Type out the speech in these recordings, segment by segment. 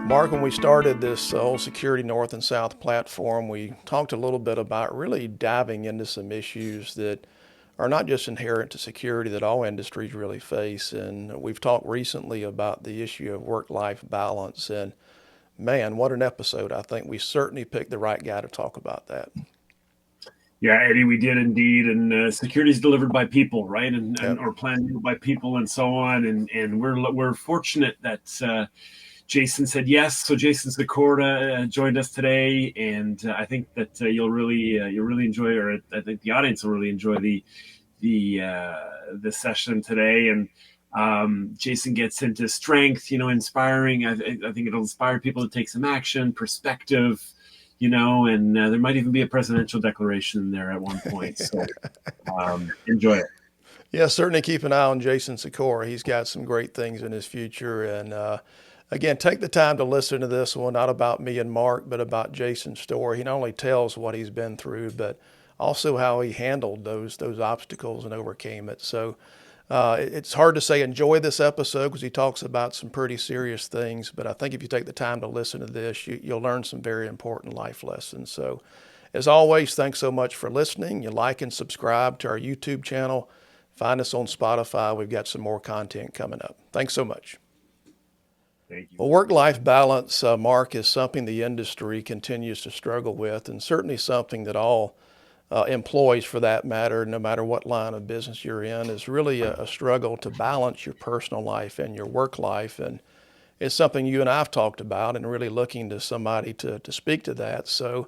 Mark, when we started this whole Security North and South platform, we talked a little bit about really diving into some issues that are not just inherent to security that all industries really face. And we've talked recently about the issue of work-life balance. And man, what an episode. I think we certainly picked the right guy to talk about that. Yeah, Eddie, we did indeed, and security is delivered by people, right, and Yep. or planned by people, and so on. And we're fortunate that Jason said yes. So Jason Sikora joined us today, and I think that you'll really enjoy, or I think the audience will really enjoy the session today. And Jason gets into strength, inspiring. I think it'll inspire people to take some action, perspective, and there might even be a presidential declaration there at one point. So enjoy it. Yeah, certainly keep an eye on Jason Sikora. He's got some great things in his future. And again, take the time to listen to this one, not about me and Mark, but about Jason's story. He not only tells what he's been through, but also how he handled those obstacles and overcame it. So it's hard to say enjoy this episode because he talks about some pretty serious things. But I think if you take the time to listen to this, you'll learn some very important life lessons. So as always, thanks so much for listening. You like and subscribe to our YouTube channel. Find us on Spotify. We've got some more content coming up. Thanks so much. Thank you. Well, work-life balance, Mark, is something the industry continues to struggle with, and certainly something that all employees, for that matter, no matter what line of business you're in, is really a struggle to balance your personal life and your work life. And it's something you and I have talked about and really looking to somebody to speak to that. So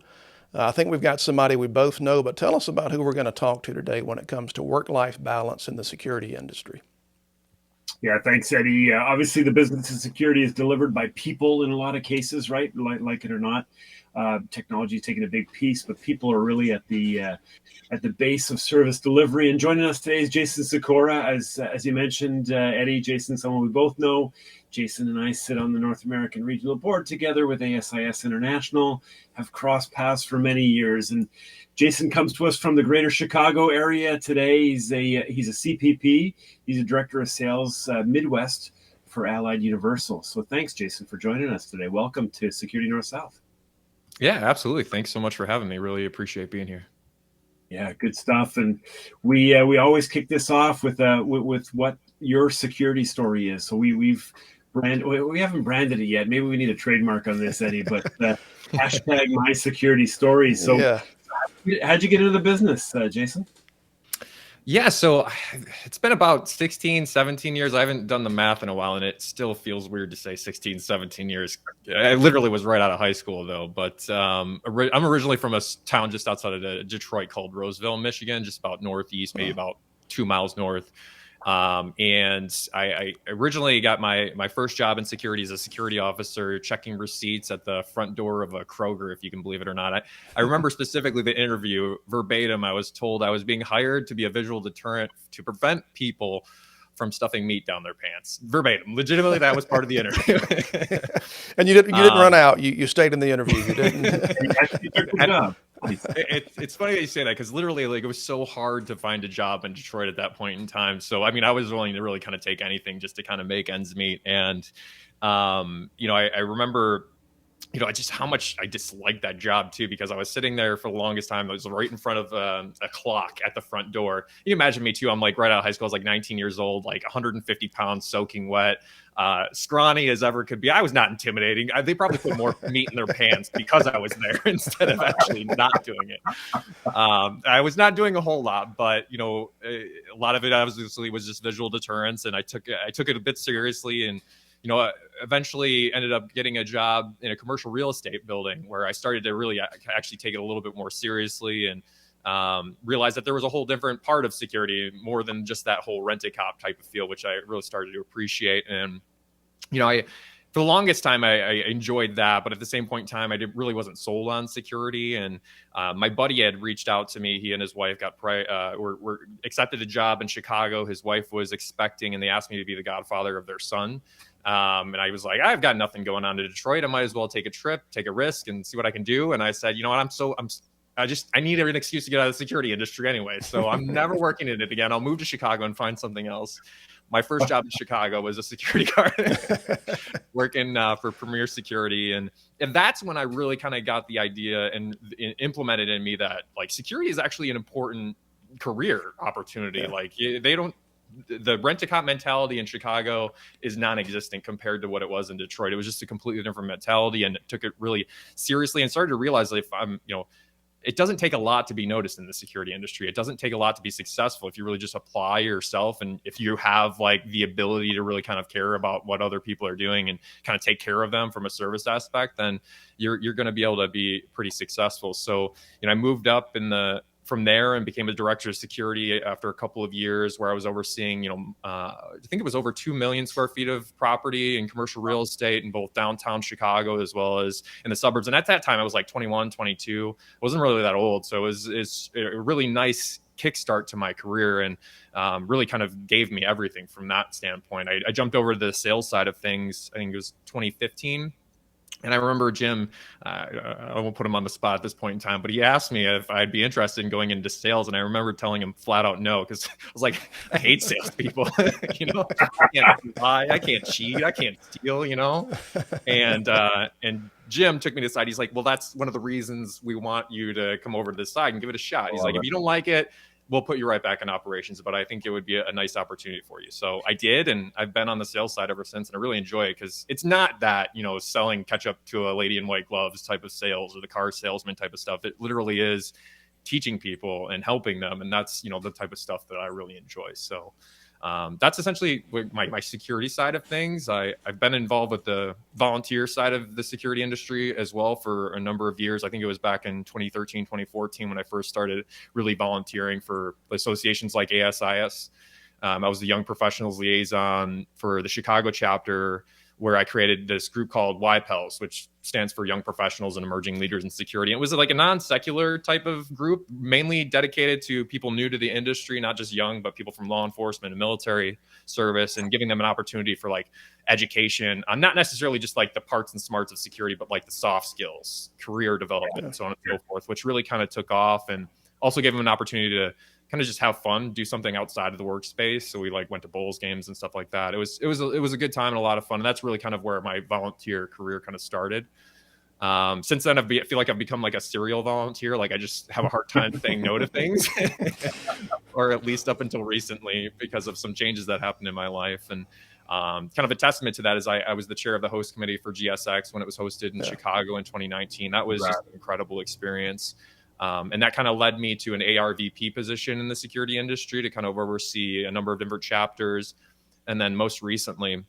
I think we've got somebody we both know, but tell us about who we're going to talk to today when it comes to work-life balance in the security industry. Yeah, thanks, Eddie. Obviously, the business of security is delivered by people in a lot of cases, right? Like it or not, technology is taking a big piece, but people are really at the base of service delivery. And joining us today is Jason Sikora, as you mentioned, Eddie. Jason, someone we both know. Jason and I sit on the North American Regional Board together with ASIS International, have crossed paths for many years. And Jason comes to us from the greater Chicago area today. He's a CPP. He's a director of sales Midwest for Allied Universal. So thanks, Jason, for joining us today. Welcome to Security North South. Yeah, absolutely. Thanks so much for having me. Really appreciate being here. Yeah, good stuff. And we always kick this off with what your security story is. So we haven't branded it yet. Maybe we need a trademark on this, Eddie. But hashtag my security story. So Yeah. how'd you get into the business, Jason? Yeah, so it's been about 16, 17 years. I haven't done the math in a while, and it still feels weird to say 16, 17 years. I literally was right out of high school, though. But I'm originally from a town just outside of Detroit called Roseville, Michigan, just about northeast, maybe about 2 miles north. And I originally got my first job in security as a security officer, checking receipts at the front door of a Kroger, if you can believe it or not. I remember specifically the interview verbatim. I was told I was being hired to be a visual deterrent to prevent people from stuffing meat down their pants. Verbatim. Legitimately, that was part of the interview. And you didn't run out. You stayed in the interview. You didn't. You took the job. It's funny that you say that because literally, like, it was so hard to find a job in Detroit at that point in time. So, I mean, I was willing to really kind of take anything just to kind of make ends meet. And, I remember, just how much I disliked that job too, because I was sitting there for the longest time. I was right in front of a clock at the front door. You imagine me too. I'm like right out of high school. I was like 19 years old, like 150 pounds, soaking wet, scrawny as ever could be. I was not intimidating. They probably put more meat in their pants because I was there instead of actually not doing it. I was not doing a whole lot, but a lot of it obviously was just visual deterrence, and I took it a bit seriously, and eventually ended up getting a job in a commercial real estate building where I started to really actually take it a little bit more seriously and realized that there was a whole different part of security, more than just that whole rent-a-cop type of feel, which I really started to appreciate. And, for the longest time, I enjoyed that. But at the same point in time, I really wasn't sold on security. And my buddy had reached out to me. He and his wife were accepted a job in Chicago. His wife was expecting, and they asked me to be the godfather of their son. And I was like, I've got nothing going on to Detroit. I might as well take a trip, take a risk, and see what I can do. And I said, you know what, I need an excuse to get out of the security industry anyway. So I'm never working in it again. I'll move to Chicago and find something else. My first job in Chicago was a security guard working for Premier Security. And that's when I really kind of got the idea and implemented in me that like security is actually an important career opportunity. Yeah. Like the rent-a-cop mentality in Chicago is non-existent compared to what it was in Detroit. It was just a completely different mentality, and it took it really seriously and started to realize that if I'm, it doesn't take a lot to be noticed in the security industry. It doesn't take a lot to be successful if you really just apply yourself. And if you have like the ability to really kind of care about what other people are doing and kind of take care of them from a service aspect, then you're going to be able to be pretty successful. So, I moved up from there and became a director of security after a couple of years where I was overseeing, I think it was over 2 million square feet of property and commercial real estate in both downtown Chicago as well as in the suburbs. And at that time I was like 21, 22. I wasn't really that old. So it's a really nice kickstart to my career and really kind of gave me everything from that standpoint. I jumped over to the sales side of things. I think it was 2015. And I remember Jim, I won't put him on the spot at this point in time, but he asked me if I'd be interested in going into sales. And I remember telling him flat out no, because I was like, I hate salespeople. I can't lie, I can't cheat, I can't steal, And Jim took me to the side. He's like, well, that's one of the reasons we want you to come over to this side and give it a shot. He's like, if you don't like it, we'll put you right back in operations, but I think it would be a nice opportunity for you. So I did, and I've been on the sales side ever since, and I really enjoy it because it's not that, selling catch up to a lady in white gloves type of sales or the car salesman type of stuff. It literally is teaching people and helping them, and that's, the type of stuff that I really enjoy. So that's essentially my security side of things. I've been involved with the volunteer side of the security industry as well for a number of years. I think it was back in 2013, 2014 when I first started really volunteering for associations like ASIS. I was the Young Professionals Liaison for the Chicago chapter, where I created this group called YPELS, which stands for Young Professionals and Emerging Leaders in Security. It was like a non-secular type of group, mainly dedicated to people new to the industry, not just young, but people from law enforcement and military service, and giving them an opportunity for like education on not necessarily just like the parts and smarts of security, but like the soft skills, career development, and so on and so forth, which really kind of took off, and also gave them an opportunity to kind of just have fun, do something outside of the workspace. So we like went to bowls games and stuff like that. It was a good time and a lot of fun. And that's really kind of where my volunteer career kind of started. Since then, I feel like I've become like a serial volunteer. Like I just have a hard time saying no to things, or at least up until recently because of some changes that happened in my life. And kind of a testament to that is I was the chair of the host committee for GSX when it was hosted in Chicago in 2019. That was just an incredible experience. And that kind of led me to an ARVP position in the security industry to kind of oversee a number of different chapters. And then most recently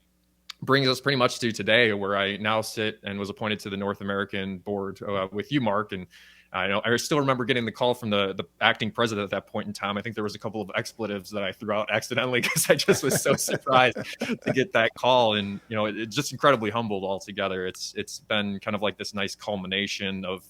brings us pretty much to today, where I now sit and was appointed to the North American board with you, Mark. And I still remember getting the call from the acting president at that point in time. I think there was a couple of expletives that I threw out accidentally because I just was so surprised to get that call. And, it's just incredibly humbled altogether. It's been kind of like this nice culmination of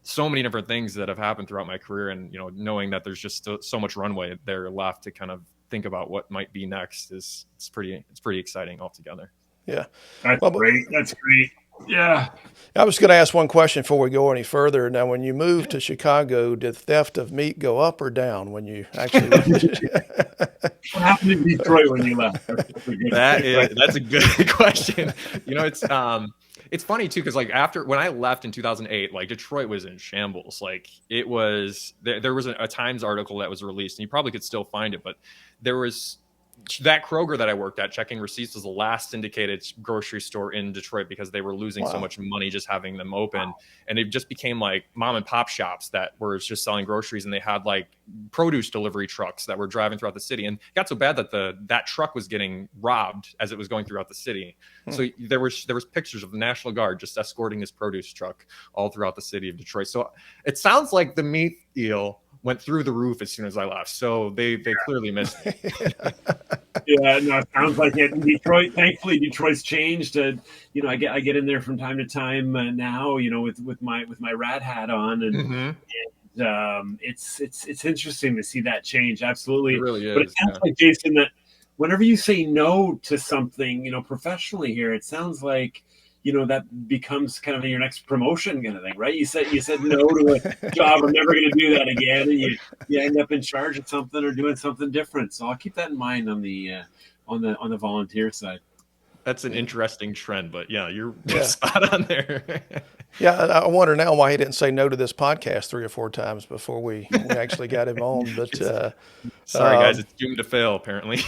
so many different things that have happened throughout my career, and knowing that there's just so much runway there left to kind of think about what might be next it's pretty exciting altogether. Yeah, that's great. That's great. Yeah, I was going to ask one question before we go any further. Now, when you moved to Chicago, did theft of meat go up or down when you actually left? What happened in Detroit when you left? That's a good question. It's funny too, because like when I left in 2008, like Detroit was in shambles. Like it was, there was a Times article that was released, and you probably could still find it, but there was that Kroger that I worked at, checking receipts, was the last syndicated grocery store in Detroit because they were losing so much money just having them open. And it just became like mom and pop shops that were just selling groceries, and they had like produce delivery trucks that were driving throughout the city. And it got so bad that that truck was getting robbed as it was going throughout the city. So there was pictures of the National Guard just escorting this produce truck all throughout the city of Detroit. So it sounds like the meat deal went through the roof as soon as I left. So they clearly missed me. Yeah, no, it sounds like it. In Detroit, thankfully, Detroit's changed. I get in there from time to time now, with my rat hat on, and it's interesting to see that change. Absolutely, it really is. But it sounds like, Jason, that whenever you say no to something, professionally here, it sounds like that becomes kind of your next promotion kind of thing, right? You said no to a job. I'm never going to do that again, and you end up in charge of something or doing something different. So I'll keep that in mind on the volunteer side. That's an interesting trend, but yeah, you're Yeah. spot on there. Yeah, I wonder now why he didn't say no to this podcast 3 or 4 times before we actually got him on. But Sorry, guys, it's doomed to fail, apparently.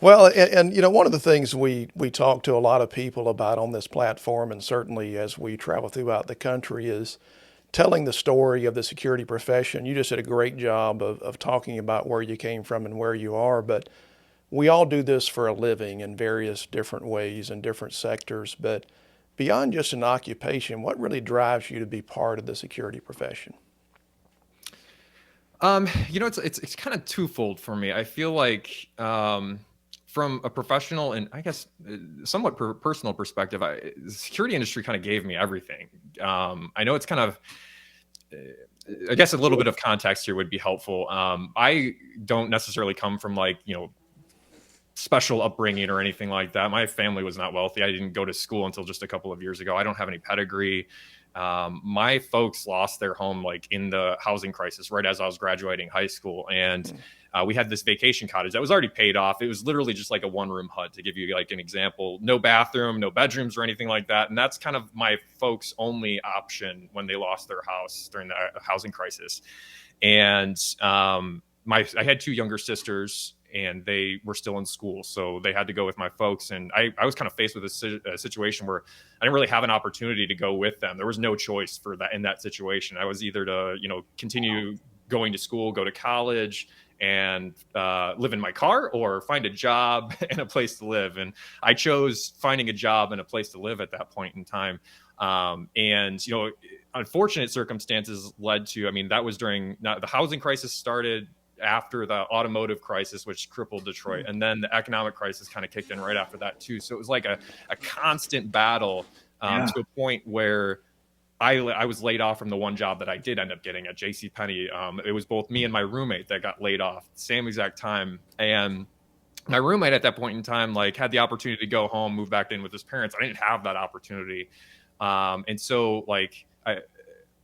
well, and one of the things we talk to a lot of people about on this platform, and certainly as we travel throughout the country, is telling the story of the security profession. You just did a great job of talking about where you came from and where you are, but we all do this for a living in various different ways in different sectors. But beyond just an occupation, what really drives you to be part of the security profession? It's kind of twofold for me. I feel like from a professional and I guess somewhat personal perspective, the security industry kind of gave me everything. I know it's kind of, I guess a little bit of context here would be helpful. I don't necessarily come from special upbringing or anything like that. My family was not wealthy. I didn't go to school until just a couple of years ago. I don't have any pedigree. My folks lost their home in the housing crisis right as I was graduating high school. And we had this vacation cottage that was already paid off. It was literally just like a 1-room hut, to give you an example. No bathroom, no bedrooms or anything like that. And that's kind of my folks' only option when they lost their house during the housing crisis. And I had 2 younger sisters, and they were still in school, so they had to go with my folks. And I was kind of faced with a situation where I didn't really have an opportunity to go with them. There was no choice for that in that situation. I was either to continue going to school, go to college, and live in my car, or find a job and a place to live. And I chose finding a job and a place to live at that point in time. And unfortunate circumstances led to, that was during the housing crisis started after the automotive crisis, which crippled Detroit. And then the economic crisis kind of kicked in right after that too. So it was like a constant battle to a point where I was laid off from the one job that I did end up getting at JCPenney. It was both me and my roommate that got laid off at the same exact time. And my roommate at that point in time, had the opportunity to go home, move back in with his parents. I didn't have that opportunity. And so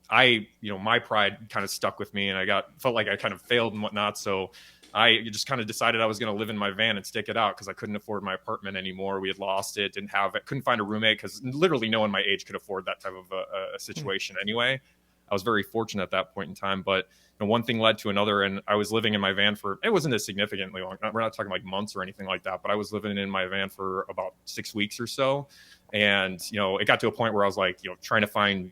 my pride kind of stuck with me, and felt like I kind of failed and whatnot. So I just kind of decided I was going to live in my van and stick it out, because I couldn't afford my apartment anymore. We had lost it, couldn't find a roommate, because literally no one my age could afford that type of a situation anyway. I was very fortunate at that point in time, but one thing led to another, and I was living in my van it wasn't as significantly long. We're not talking months or anything like that, but I was living in my van for about 6 weeks or so. And, it got to a point where I was trying to find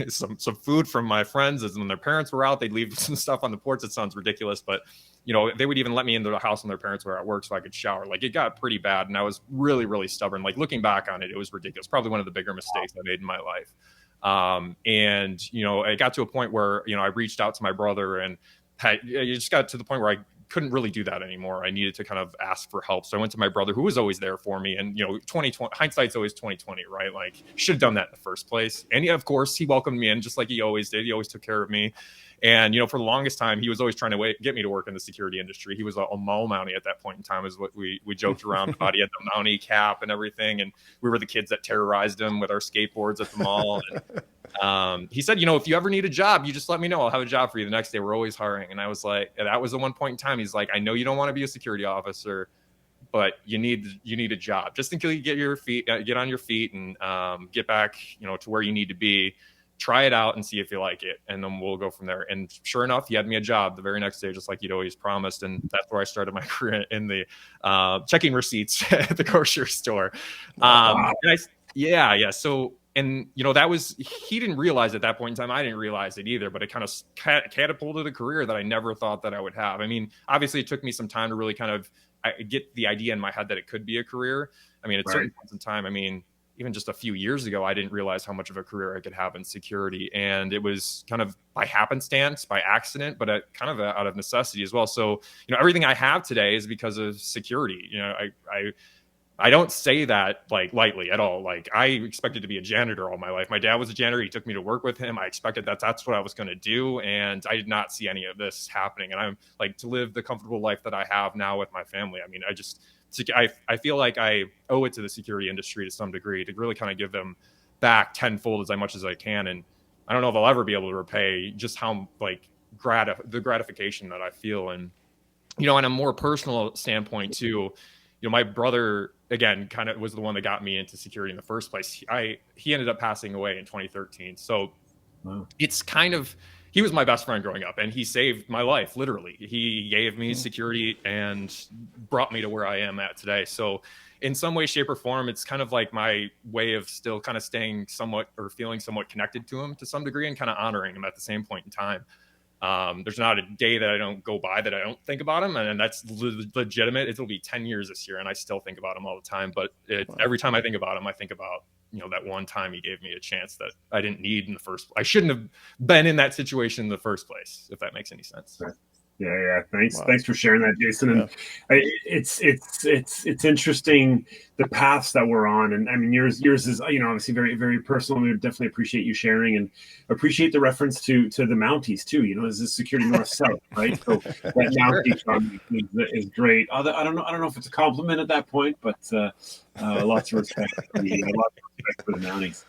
some food from my friends, as when their parents were out, they'd leave some stuff on the porch. It sounds ridiculous, but they would even let me into the house when their parents were at work so I could shower. It got pretty bad. And I was really, really stubborn. Looking back on it, it was ridiculous. Probably one of the bigger mistakes I made in my life. And it got to a point where, I reached out to my brother, and it just got to the point where I couldn't really do that anymore. I needed to kind of ask for help. So I went to my brother, who was always there for me. And, 2020 hindsight's always 2020, right? Should have done that in the first place. And of course, he welcomed me in just like he always did. He always took care of me. And, for the longest time, he was always trying to get me to work in the security industry. He was a mall mountie at that point in time, is what we joked around about. He had the mountie cap and everything. And we were the kids that terrorized him with our skateboards at the mall. And he said, if you ever need a job, you just let me know. I'll have a job for you the next day. We're always hiring. And I was like, that was the one point in time. He's like, I know you don't want to be a security officer, but you need a job just until you get on your feet and get back, to where you need to be. Try it out and see if you like it, and then we'll go from there. And sure enough, he had me a job the very next day, just like he'd always promised. And that's where I started my career in the checking receipts at the grocery store. Wow. Yeah. So, and that was, he didn't realize at that point in time. I didn't realize it either, but it kind of catapulted a career that I never thought that I would have. Obviously it took me some time to really kind of get the idea in my head that it could be a career. At certain points in time, even just a few years ago, I didn't realize how much of a career I could have in security. And it was kind of by happenstance, by accident, but kind of out of necessity as well. So, everything I have today is because of security. I don't say that lightly at all. I expected to be a janitor all my life. My dad was a janitor. He took me to work with him. I expected that's what I was going to do. And I did not see any of this happening. And I'm to live the comfortable life that I have now with my family. I feel like I owe it to the security industry to some degree to really kind of give them back tenfold as much as I can. And I don't know if I'll ever be able to repay just how like the gratification that I feel. And, on a more personal standpoint too, my brother, again, kind of was the one that got me into security in the first place. He ended up passing away in 2013. So it's kind of, he was my best friend growing up, and he saved my life. Literally, he gave me security and brought me to where I am at today. So in some way, shape, or form, it's kind of like my way of still kind of staying somewhat or feeling somewhat connected to him to some degree, and kind of honoring him at the same point in time. There's not a day that I don't go by that I don't think about him, and that's legitimate. It'll be 10 years this year, and I still think about him all the time. But every time I think about him, I think about that one time he gave me a chance that I didn't need in the first. I shouldn't have been in that situation in the first place, if that makes any sense. Yeah. Thanks for sharing that, Jason. And it's interesting the paths that we're on. And I mean, yours is obviously very, very personal. We would definitely appreciate you sharing, and appreciate the reference to the Mounties too. Is this security north south, right? So that Mountie comment is great. I don't know if it's a compliment at that point, but lots of respect for the Mounties.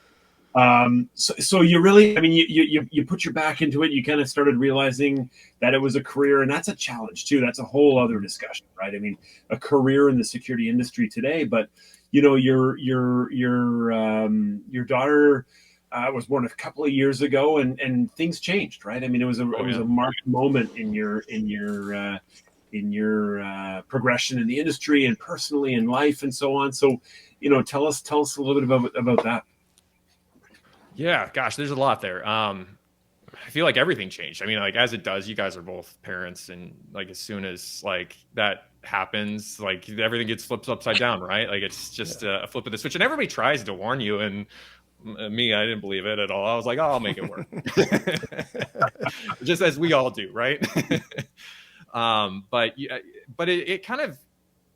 So you really, I mean, you put your back into it. You kind of started realizing that it was a career, and that's a challenge too. That's a whole other discussion, right? I mean, a career in the security industry today, but your daughter was born a couple of years ago, and things changed, right? I mean, it was a marked moment in your progression in the industry and personally in life and so on. So, tell us a little bit about that. Yeah, gosh, there's a lot there. I feel like everything changed. I mean, like as it does, you guys are both parents, and like as soon as like that happens, like everything gets flipped upside down, right? Like it's just a flip of the switch, and everybody tries to warn you. And me, I didn't believe it at all. I was like, oh, I'll make it work, just as we all do, right? But it kind of.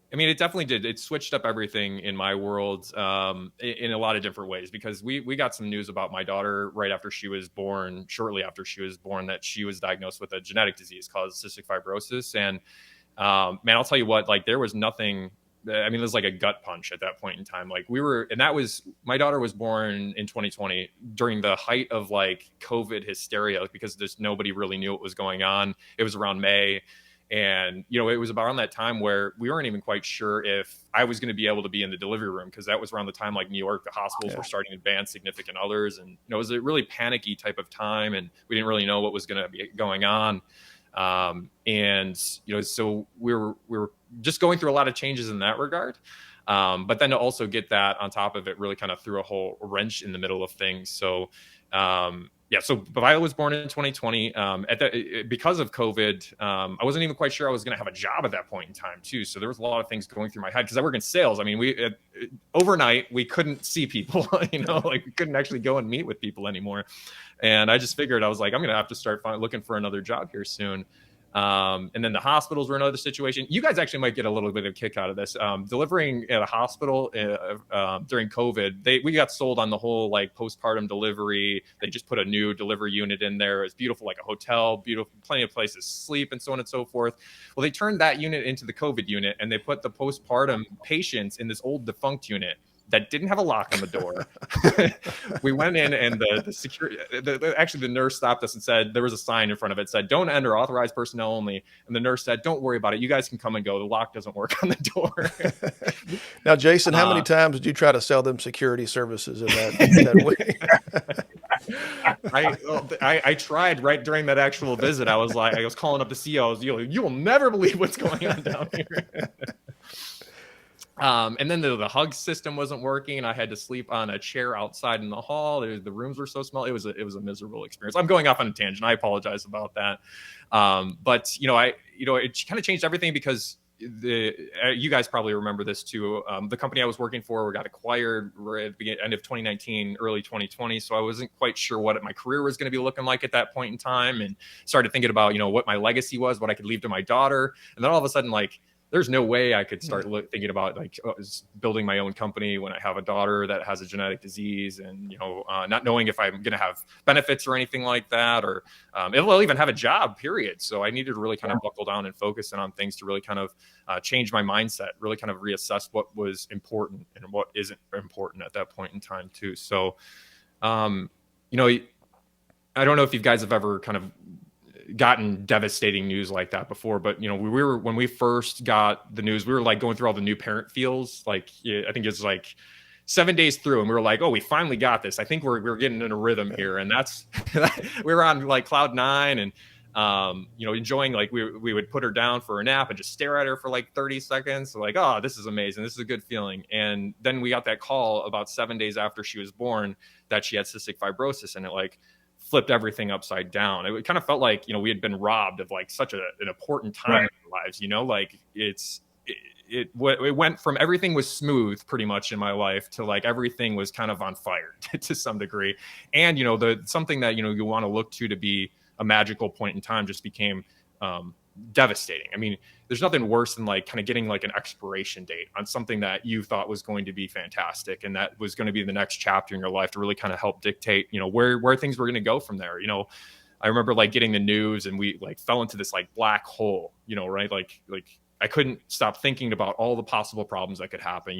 I mean, it definitely did. It switched up everything in my world in a lot of different ways, because we got some news about my daughter right after she was born, shortly after she was born, that she was diagnosed with a genetic disease called cystic fibrosis. And man, I'll tell you what, like there was nothing. I mean, it was like a gut punch at that point in time. Like my daughter was born in 2020 during the height of like COVID hysteria, because there's nobody really knew what was going on. It was around May. And, it was around that time where we weren't even quite sure if I was going to be able to be in the delivery room, because that was around the time like New York, the hospitals were starting to ban significant others. And, it was a really panicky type of time, and we didn't really know what was going to be going on. So we were just going through a lot of changes in that regard. But then to also get that on top of it really kind of threw a whole wrench in the middle of things. So, so Viola was born in 2020. Because of COVID, I wasn't even quite sure I was going to have a job at that point in time too. So there was a lot of things going through my head, because I work in sales. I mean, overnight we couldn't see people, like we couldn't actually go and meet with people anymore. And I just figured, I was like, I'm going to have to start looking for another job here soon. And then the hospitals were another situation. You guys actually might get a little bit of a kick out of this. Delivering at a hospital during COVID, we got sold on the whole like postpartum delivery. They just put a new delivery unit in there. It's beautiful, like a hotel, beautiful, plenty of places to sleep, and so on and so forth. Well, they turned that unit into the COVID unit, and they put the postpartum patients in this old defunct unit that didn't have a lock on the door. We went in, and the security, actually the nurse stopped us and said, there was a sign in front of it said, "Don't enter, authorized personnel only." And the nurse said, "Don't worry about it. You guys can come and go. The lock doesn't work on the door." Now, Jason, how many times did you try to sell them security services in that way? I tried right during that actual visit. I was calling up the CEO. You will never believe what's going on down here. And then the hug system wasn't working. I had to sleep on a chair outside in the hall. The rooms were so small. It was a miserable experience. I'm going off on a tangent. I apologize about that. But it kind of changed everything, because you guys probably remember this too. The company I was working for got acquired at the end of 2019, early 2020. So I wasn't quite sure what my career was going to be looking like at that point in time, and started thinking about, what my legacy was, what I could leave to my daughter. And then all of a sudden, like, there's no way I could start thinking about like building my own company when I have a daughter that has a genetic disease, and not knowing if I'm going to have benefits or anything like that, or if I'll even have a job, period. So I needed to really kind of buckle down and focus in on things to really kind of change my mindset, really kind of reassess what was important and what isn't important at that point in time too. So I don't know if you guys have ever kind of gotten devastating news like that before, but when we first got the news, we were like going through all the new parent feels. Like, I think it's like 7 days through, and we were like, oh, we finally got this. I think we're getting in a rhythm here. And that's we were on like cloud nine, and enjoying, like we would put her down for a nap and just stare at her for like 30 seconds. So like, oh, this is amazing. This is a good feeling. And then we got that call about 7 days after she was born that she had cystic fibrosis, and it like flipped everything upside down. It kind of felt like, we had been robbed of like such an important time in our lives, like it went from everything was smooth pretty much in my life to like everything was kind of on fire to some degree. And, something that, you want to look to be a magical point in time just became devastating. I mean, there's nothing worse than like kind of getting like an expiration date on something that you thought was going to be fantastic and that was going to be the next chapter in your life to really kind of help dictate, where things were going to go from there. I remember like getting the news, and we like fell into this like black hole, right? Like I couldn't stop thinking about all the possible problems that could happen.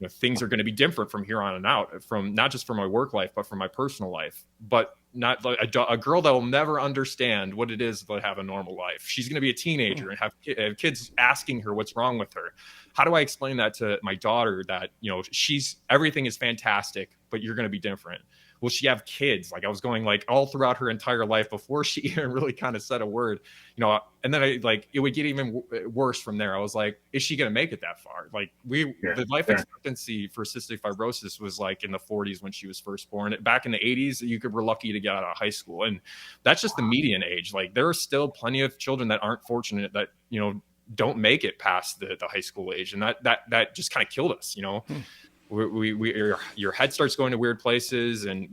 Things are going to be different from here on and out, from not just from my work life, but from my personal life. But not like a girl that will never understand what it is to have a normal life. She's going to be a teenager and have kids asking her what's wrong with her. How do I explain that to my daughter that, everything is fantastic, but you're going to be different? Will she have kids? Like I was going like all throughout her entire life before she even really kind of said a word, and then it would get even worse from there. I was like, is she going to make it that far? Like the life expectancy for cystic fibrosis was like in the 40s when she was first born. Back in the 80s, you were lucky to get out of high school. And that's just the median age. Like there are still plenty of children that aren't fortunate that, don't make it past the high school age. And that just kind of killed us, your head starts going to weird places. And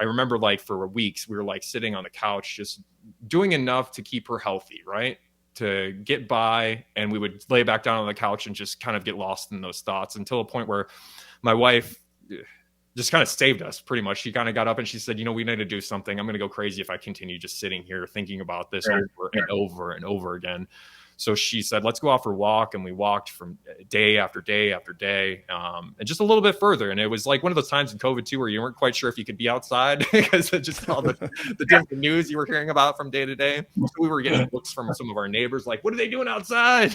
I remember like for weeks, we were like sitting on the couch, just doing enough to keep her healthy, right? To get by. And we would lay back down on the couch and just kind of get lost in those thoughts until a point where my wife just kind of saved us pretty much. She kind of got up and she said, we need to do something. I'm going to go crazy if I continue just sitting here thinking about this over and over and over again. So she said, let's go out for a walk. And we walked from day after day after day, and just a little bit further. And it was like one of those times in COVID too, where you weren't quite sure if you could be outside because of just all the different news you were hearing about from day to day. So we were getting looks from some of our neighbors, like, what are they doing outside?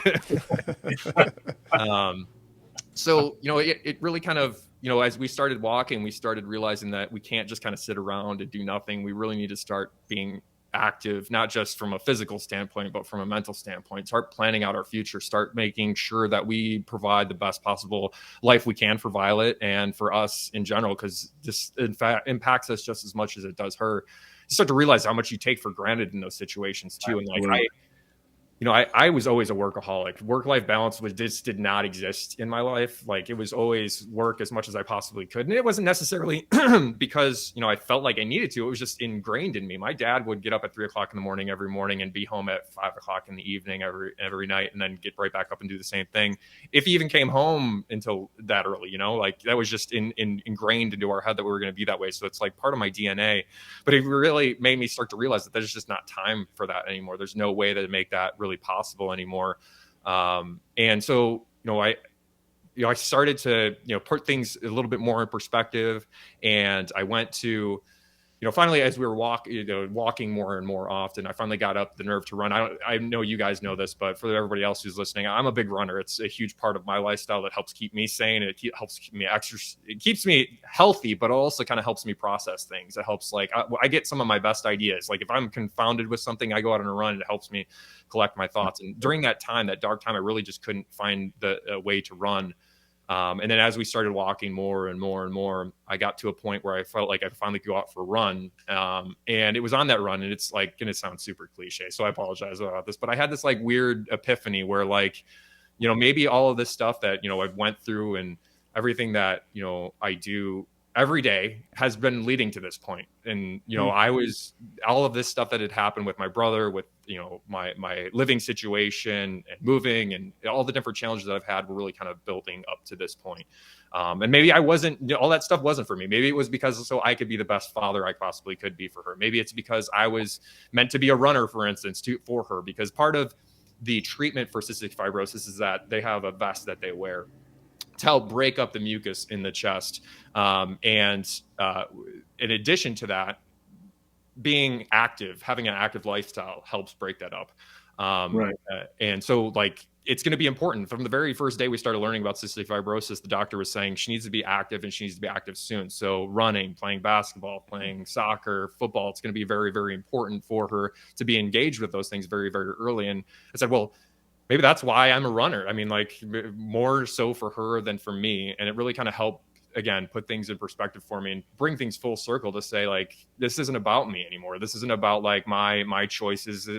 So, it really kind of, as we started walking, we started realizing that we can't just kind of sit around and do nothing. We really need to start being active, not just from a physical standpoint, but from a mental standpoint. Start planning out our future, start making sure that we provide the best possible life we can for Violet and for us in general, because this in fact impacts us just as much as it does her. You start to realize how much you take for granted in those situations too. And like I was always a workaholic. Work-life balance did not exist in my life. Like it was always work as much as I possibly could. And it wasn't necessarily because, I felt like I needed to. It was just ingrained in me. My dad would get up at 3 o'clock in the morning every morning and be home at 5 o'clock in the evening every night, and then get right back up and do the same thing. If he even came home until that early, like that was just ingrained into our head that we were going to be that way. So it's like part of my DNA. But it really made me start to realize that there's just not time for that anymore. There's no way to make that really possible anymore. And so, I started to, put things a little bit more in perspective. And I went to, finally, as we were walking more and more often, I finally got up the nerve to run. I know you guys know this, but for everybody else who's listening, I'm a big runner. It's a huge part of my lifestyle that helps keep me sane. It helps keep me it keeps me healthy, but also kind of helps me process things. It helps, like, I get some of my best ideas. Like if I'm confounded with something, I go out on a run, and it helps me collect my thoughts. And during that time, that dark time, I really just couldn't find the way to run. And then as we started walking more and more and more, I got to a point where I felt like I finally could go out for a run. And it was on that run, and it's like going to sound super cliche, so I apologize about this, but I had this like weird epiphany where like, maybe all of this stuff that, I've went through and everything that, I do every day has been leading to this point. And, I was all of this stuff that had happened with my brother, with my living situation and moving and all the different challenges that I've had were really kind of building up to this point. And maybe I wasn't, all that stuff wasn't for me. Maybe it was because so I could be the best father I possibly could be for her. Maybe it's because I was meant to be a runner, for instance, for her, because part of the treatment for cystic fibrosis is that they have a vest that they wear to help break up the mucus in the chest. In addition to that, being active, having an active lifestyle helps break that up. Right. And so like, it's going to be important. From the very first day we started learning about cystic fibrosis, the doctor was saying she needs to be active and she needs to be active soon. So running, playing basketball, playing soccer, football, it's going to be very, very important for her to be engaged with those things very, very early. And I said, well, maybe that's why I'm a runner. I mean, like more so for her than for me. And it really kind of helped, again, put things in perspective for me and bring things full circle to say, like, this isn't about me anymore. This isn't about like my choices.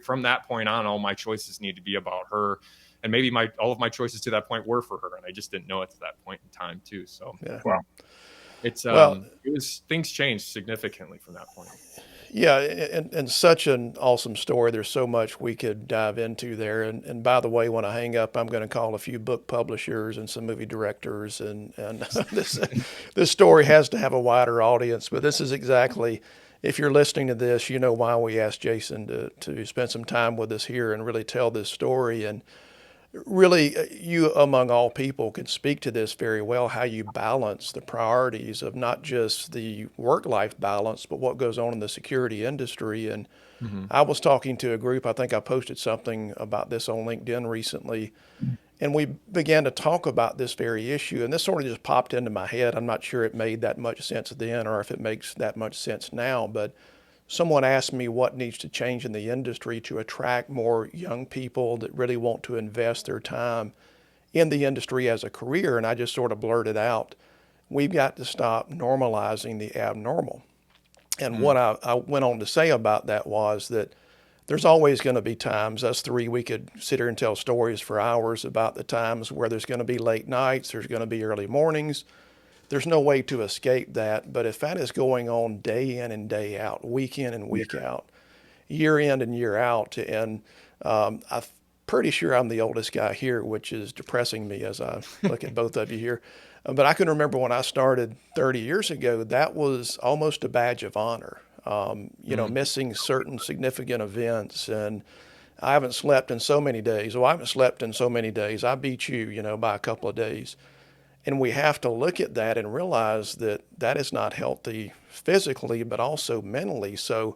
From that point on, all my choices need to be about her. And maybe all of my choices to that point were for her. And I just didn't know it to that point in time too. So Yeah. Wow. Things changed significantly from that point. Yeah, and such an awesome story. There's so much we could dive into there. And by the way, when I hang up, I'm going to call a few book publishers and some movie directors. And this story has to have a wider audience. But this is exactly, if you're listening to this, you know why we asked Jason to spend some time with us here and really tell this story. And really, you among all people can speak to this very well, how you balance the priorities of not just the work-life balance, but what goes on in the security industry. And I was talking to a group, I think I posted something about this on LinkedIn recently, and we began to talk about this very issue. And this sort of just popped into my head. I'm not sure it made that much sense then or if it makes that much sense now, but someone asked me what needs to change in the industry to attract more young people that really want to invest their time in the industry as a career. And I just sort of blurted out, we've got to stop normalizing the abnormal. And what I went on to say about that was that there's always going to be times, us three, we could sit here and tell stories for hours about the times where there's going to be late nights, there's going to be early mornings. There's no way to escape that. But if that is going on day in and day out, week in and week out, year in and year out, and I'm pretty sure I'm the oldest guy here, which is depressing me as I look at both of you here. But I can remember when I started 30 years ago, that was almost a badge of honor, missing certain significant events. And I haven't slept in so many days. Well, I haven't slept in so many days. I beat you, by a couple of days. And we have to look at that and realize that that is not healthy physically, but also mentally. So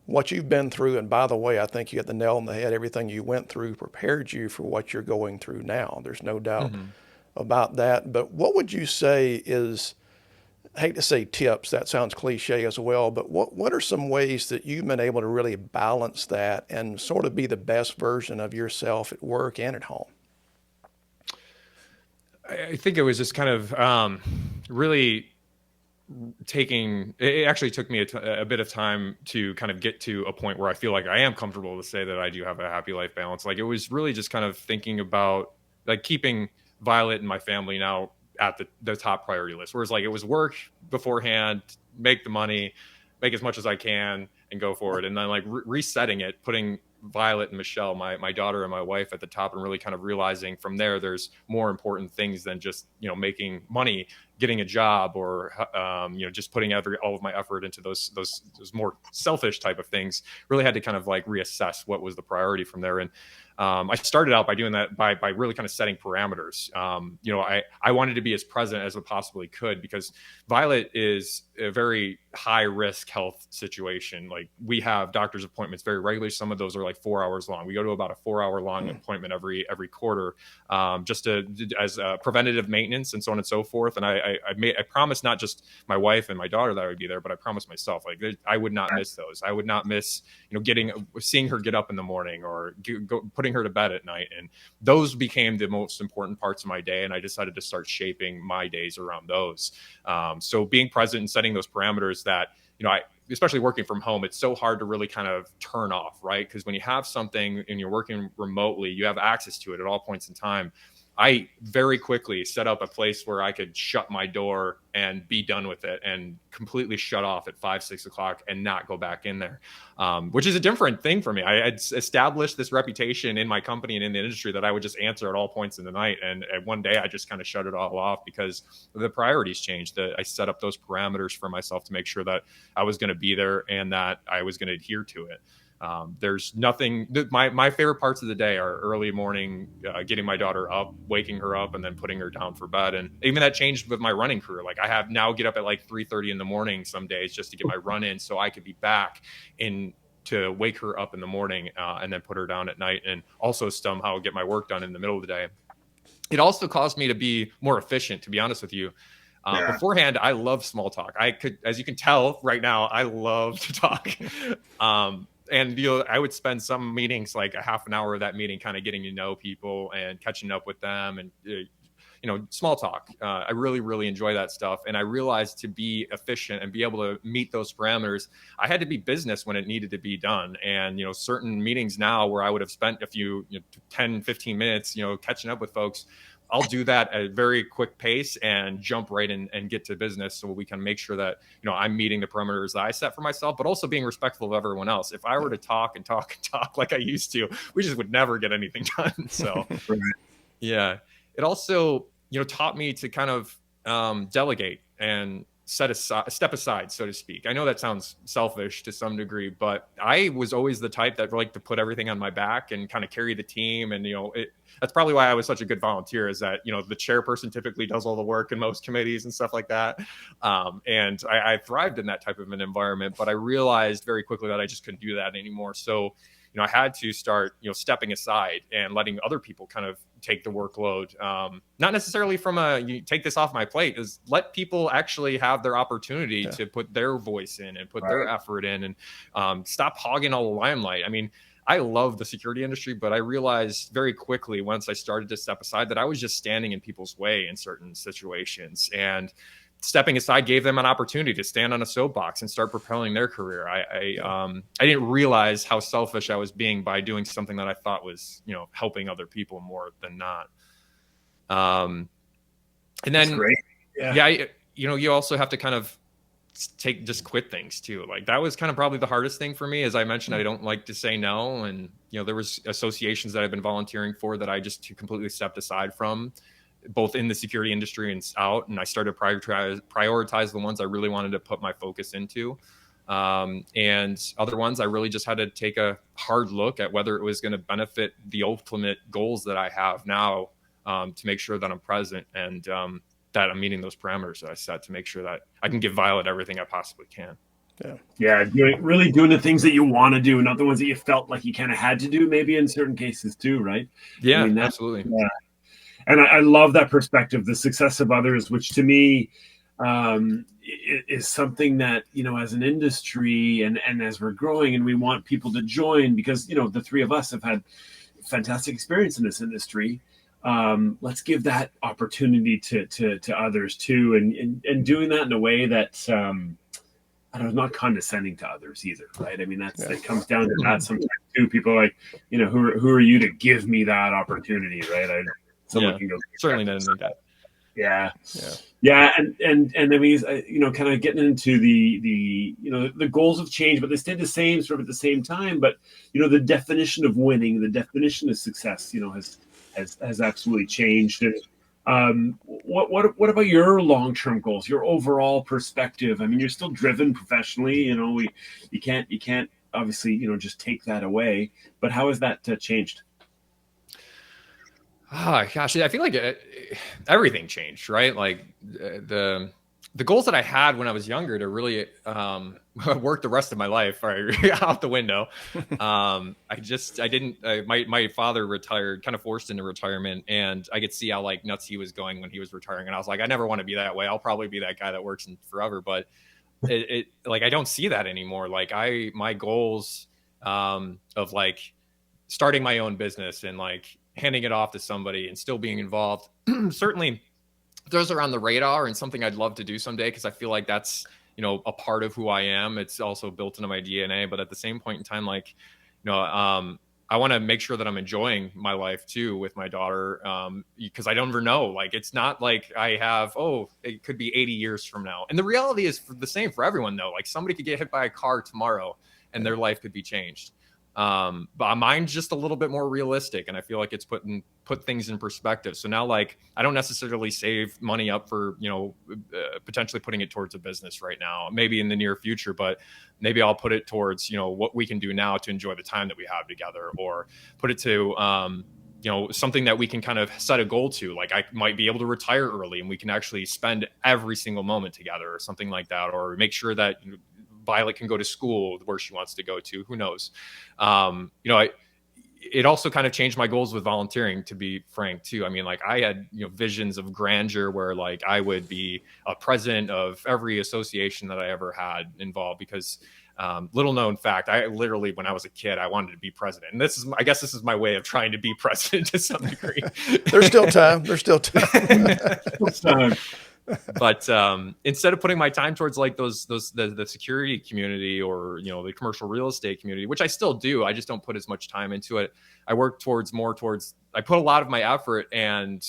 what you've been through, and by the way, I think you hit the nail on the head, everything you went through prepared you for what you're going through now. There's no doubt about that. But what would you say is, I hate to say tips, that sounds cliche as well, but what are some ways that you've been able to really balance that and sort of be the best version of yourself at work and at home? I think it was just kind of really it actually took me a bit of time to kind of get to a point where I feel like I am comfortable to say that I do have a happy life balance. Like it was really just kind of thinking about like keeping Violet and my family now at the top priority list. Whereas like it was work beforehand, make the money, make as much as I can and go for it. And then like resetting it, putting Violet and Michelle, my daughter and my wife at the top, and really kind of realizing from there, there's more important things than just, making money, getting a job, or, just putting all of my effort into those more selfish type of things. Really had to kind of like reassess what was the priority from there. And I started out by doing that by really kind of setting parameters. I wanted to be as present as I possibly could because Violet is a very high risk health situation. Like we have doctor's appointments very regularly. Some of those are like 4 hours long. We go to about a 4-hour long appointment every quarter, just as preventative maintenance and so on and so forth. And I promised not just my wife and my daughter that I would be there, but I promised myself like I would not miss those. I would not miss seeing her get up in the morning or putting her to bed at night. And those became the most important parts of my day. And I decided to start shaping my days around those. So being present and setting those parameters that, especially working from home, it's so hard to really kind of turn off, right? Because when you have something and you're working remotely, you have access to it at all points in time. I very quickly set up a place where I could shut my door and be done with it and completely shut off at 5, 6 o'clock and not go back in there, which is a different thing for me. I had established this reputation in my company and in the industry that I would just answer at all points in the night. And one day I just kind of shut it all off because the priorities changed. I set up those parameters for myself to make sure that I was going to be there and that I was going to adhere to it. There's nothing, my favorite parts of the day are early morning, getting my daughter up, waking her up, and then putting her down for bed. And even that changed with my running career. Like I have now get up at like 3:30 in the morning some days just to get my run in so I could be back in to wake her up in the morning and then put her down at night, and also somehow get my work done in the middle of the day. It also caused me to be more efficient, to be honest with you. Beforehand, I love small talk. I could, as you can tell right now, I love to talk. And I would spend some meetings, like a half an hour of that meeting, kind of getting to know people and catching up with them and, small talk. I really, really enjoy that stuff. And I realized to be efficient and be able to meet those parameters, I had to be business when it needed to be done. And, certain meetings now where I would have spent a few, 10, 15 minutes, catching up with folks, I'll do that at a very quick pace and jump right in and get to business so we can make sure that, I'm meeting the parameters that I set for myself, but also being respectful of everyone else. If I were to talk and talk and talk like I used to, we just would never get anything done. So, yeah, it also, taught me to kind of delegate and step aside, so to speak. I know that sounds selfish to some degree, but I was always the type that liked to put everything on my back and kind of carry the team. And, that's probably why I was such a good volunteer, is that, the chairperson typically does all the work in most committees and stuff like that. And I thrived in that type of an environment, but I realized very quickly that I just couldn't do that anymore. So, I had to start, stepping aside and letting other people kind of take the workload. Not necessarily from you take this off my plate, is let people actually have their opportunity to put their voice in and put their effort in, and stop hogging all the limelight. I mean, I love the security industry, but I realized very quickly once I started to step aside that I was just standing in people's way in certain situations, and stepping aside gave them an opportunity to stand on a soapbox and start propelling their career. I didn't realize how selfish I was being by doing something that I thought was, helping other people more than not. And then, you also have to kind of just quit things too. Like that was kind of probably the hardest thing for me. As I mentioned, I don't like to say no. And, there was associations that I've been volunteering for that I just completely stepped aside from, both in the security industry and out. And I started to prioritize the ones I really wanted to put my focus into. And other ones, I really just had to take a hard look at whether it was going to benefit the ultimate goals that I have now, to make sure that I'm present and that I'm meeting those parameters that I set to make sure that I can give Violet everything I possibly can. Yeah, really doing the things that you want to do, not the ones that you felt like you kind of had to do, maybe in certain cases too, right? Yeah, absolutely. Yeah. And I love that perspective, the success of others, which to me is something that, as an industry and as we're growing and we want people to join, because, the three of us have had fantastic experience in this industry. Let's give that opportunity to others too. And doing that in a way that, I don't know, not condescending to others either, right? I mean, it comes down to that sometimes too. People are like, who are you to give me that opportunity, right? Someone can go certainly doesn't need that. Yeah. And I mean, kind of getting into the goals have changed, but they stayed the same sort of at the same time. But, the definition of winning, the definition of success, has absolutely changed. And what about your long-term goals, your overall perspective? I mean, you're still driven professionally, you can't obviously, just take that away, but how has that changed? Oh gosh, I feel like everything changed, right? Like the goals that I had when I was younger to really work the rest of my life are out the window. My father retired, kind of forced into retirement, and I could see how like nuts he was going when he was retiring. And I was like, I never want to be that way. I'll probably be that guy that works in forever. But it like, I don't see that anymore. Like my goals of like starting my own business and like handing it off to somebody and still being involved, certainly those are on the radar and something I'd love to do someday, because I feel like that's, a part of who I am. It's also built into my DNA. But at the same point in time, like, I want to make sure that I'm enjoying my life too with my daughter, because I don't ever know. Like, it's not like I have, oh, it could be 80 years from now. And the reality is the same for everyone, though. Like, somebody could get hit by a car tomorrow and their life could be changed. But mine's just a little bit more realistic, and I feel like it's put things in perspective. So now, like, I don't necessarily save money up for, potentially putting it towards a business right now, maybe in the near future, but maybe I'll put it towards, what we can do now to enjoy the time that we have together, or put it to, something that we can kind of set a goal to. Like, I might be able to retire early and we can actually spend every single moment together, or something like that, or make sure that Violet can go to school where she wants to go to. Who knows? It also kind of changed my goals with volunteering, to be frank, too. I mean, like, I had, visions of grandeur where, like, I would be a president of every association that I ever had involved, because little known fact, I literally, when I was a kid, I wanted to be president. And I guess this is my way of trying to be president to some degree. There's still time. There's still time. But instead of putting my time towards, like, the security community, or the commercial real estate community, which I still do, I just don't put as much time into it. I work I put a lot of my effort and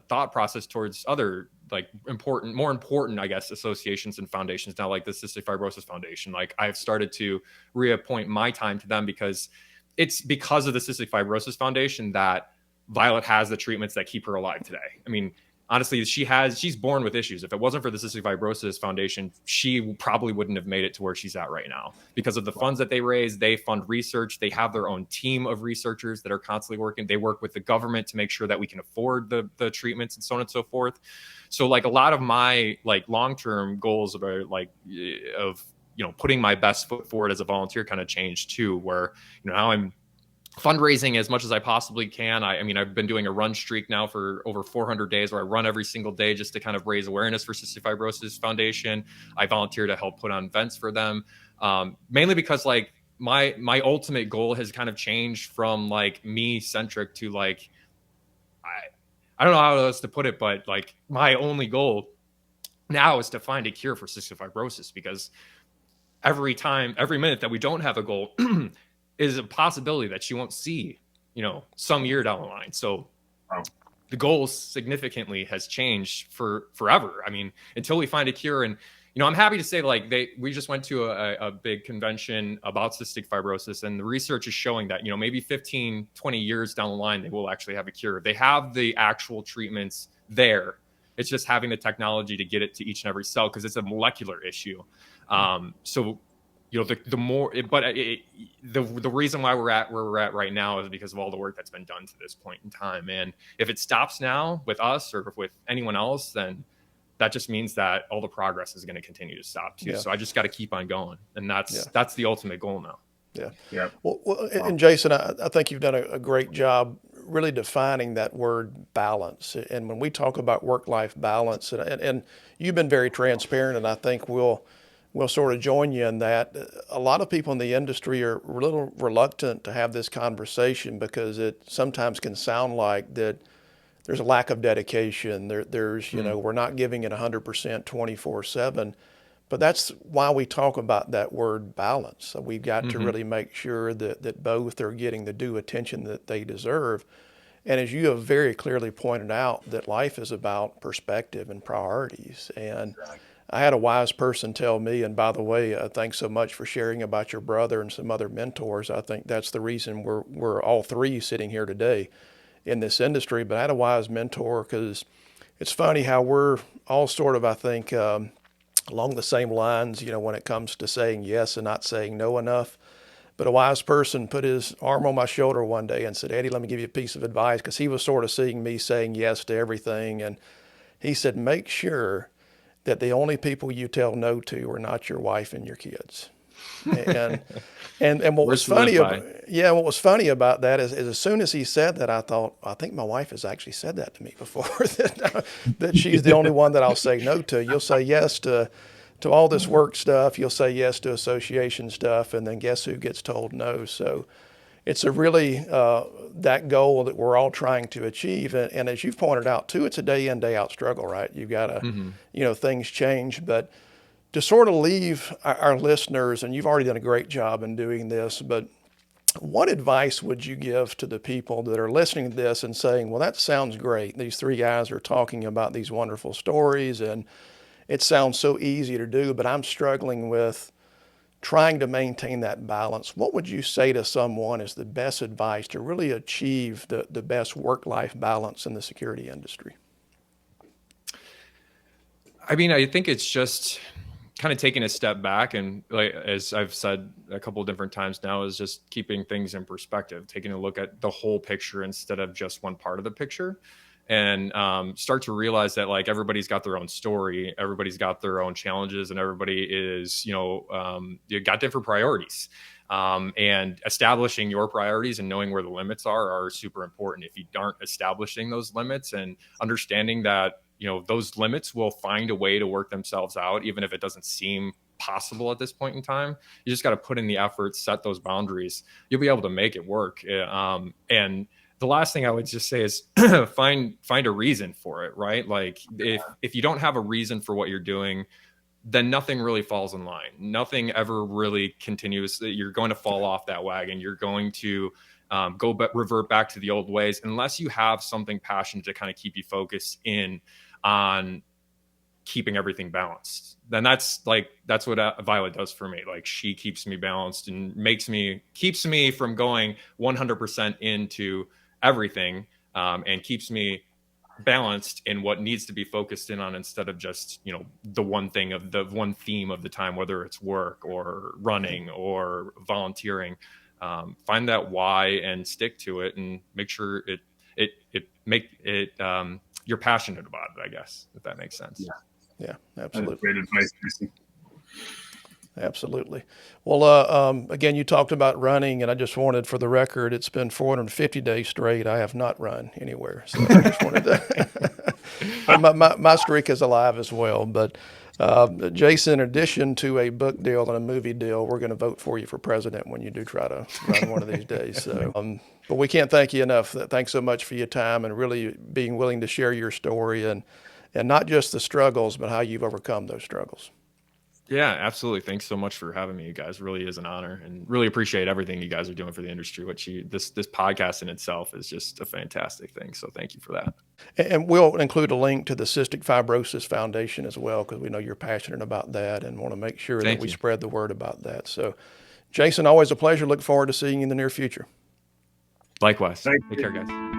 thought process towards other, like, more important, I guess, associations and foundations now, like the Cystic Fibrosis Foundation. Like, I've started to reappoint my time to them, because it's because of the Cystic Fibrosis Foundation that Violet has the treatments that keep her alive today. I mean, honestly, she's born with issues. If it wasn't for the Cystic Fibrosis Foundation, she probably wouldn't have made it to where she's at right now, because of the funds that they raise. They fund research. They have their own team of researchers that are constantly working. They work with the government to make sure that we can afford the treatments, and so on and so forth. So, like, a lot of my, like, long-term goals about, like, of, putting my best foot forward as a volunteer kind of changed too, where, now I'm fundraising as much as I possibly can. I mean, I've been doing a run streak now for over 400 days, where I run every single day just to kind of raise awareness for Cystic Fibrosis Foundation. I volunteer to help put on events for them, mainly because, like, my ultimate goal has kind of changed from, like, me centric to, like, I don't know how else to put it, but, like, my only goal now is to find a cure for cystic fibrosis, because every minute that we don't have a goal is a possibility that she won't see, some year down the line. So the goal significantly has changed forever. I mean, until we find a cure. And, I'm happy to say, like, we just went to a big convention about cystic fibrosis, and the research is showing that, maybe 15, 20 years down the line, they will actually have a cure. They have the actual treatments there. It's just having the technology to get it to each and every cell, because it's a molecular issue. So, the reason why we're at where we're at right now is because of all the work that's been done to this point in time. And if it stops now with us or with anyone else, then that just means that all the progress is going to continue to stop too. Yeah. So I just got to keep on going. And that's the ultimate goal now. Yeah. Yeah. Well, and Jason, I think you've done a great job really defining that word balance. And when we talk about work-life balance, and you've been very transparent, and I think we'll sort of join you in that. A lot of people in the industry are a little reluctant to have this conversation, because it sometimes can sound like that there's a lack of dedication. There's we're not giving it 100% 24/7. But that's why we talk about that word balance. So we've got to really make sure that both are getting the due attention that they deserve. And as you have very clearly pointed out, that life is about perspective and priorities. And I had a wise person tell me, and by the way, thanks so much for sharing about your brother and some other mentors. I think that's the reason we're all three sitting here today in this industry. But I had a wise mentor, because it's funny how we're all sort of, I think, along the same lines, when it comes to saying yes and not saying no enough. But a wise person put his arm on my shoulder one day and said, "Eddie, let me give you a piece of advice," because he was sort of seeing me saying yes to everything. And he said, "Make sure that the only people you tell no to are not your wife and your kids." And what was funny what was funny about that is as soon as he said that, I thought, I think my wife has actually said that to me before, that she's the only one that I'll say no to. You'll say yes to all this work stuff, you'll say yes to association stuff, and then guess who gets told no? So it's a really that goal that we're all trying to achieve. And as you've pointed out too, it's a day in, day out struggle, right? You've got to, things change, but to sort of leave our listeners, and you've already done a great job in doing this, but What advice would you give to the people that are listening to this and saying, well, that sounds great. These three guys are talking about these wonderful stories and it sounds so easy to do, but I'm struggling with trying to maintain that balance. What would you say to someone is the best advice to really achieve the best work-life balance in the security industry? I mean, I think it's just kind of taking a step back, and like, as I've said a couple of different times now, is just keeping things in perspective, taking a look at the whole picture instead of just one part of the picture, and start to realize that like everybody's got their own story, everybody's got their own challenges, and everybody is, you got different priorities. And establishing your priorities and knowing where the limits are super important. If you aren't establishing those limits and understanding that, those limits will find a way to work themselves out, even if it doesn't seem possible at this point in time. You just got to put in the effort, set those boundaries. You'll be able to make it work. And the last thing I would just say is find a reason for it, right? Like if you don't have a reason for what you're doing, then nothing really falls in line. Nothing ever really continues. You're going to fall off that wagon. You're going to revert back to the old ways unless you have something passionate to kind of keep you focused in on keeping everything balanced. Then that's what Violet does for me. Like she keeps me balanced and keeps me from going 100% into everything, and keeps me balanced in what needs to be focused in on instead of just, the one thing of the one theme of the time, whether it's work or running or volunteering. Find that why and stick to it and make sure you're passionate about it, I guess, if that makes sense. Yeah, absolutely. Great advice, Jason. Absolutely. Well, again, you talked about running, and I just wanted, for the record, it's been 450 days straight. I have not run anywhere, so I just wanted to. my streak is alive as well. But Jason, in addition to a book deal and a movie deal, we're going to vote for you for president when you do try to run one of these days. So, but we can't thank you enough. Thanks so much for your time and really being willing to share your story and not just the struggles, but how you've overcome those struggles. Yeah, absolutely. Thanks so much for having me, you guys. Really is an honor, and really appreciate everything you guys are doing for the industry. This podcast in itself is just a fantastic thing. So thank you for that. And we'll include a link to the Cystic Fibrosis Foundation as well, because we know you're passionate about that and want to make sure that we spread the word about that. So, Jason, always a pleasure. Look forward to seeing you in the near future. Likewise. Take care, guys.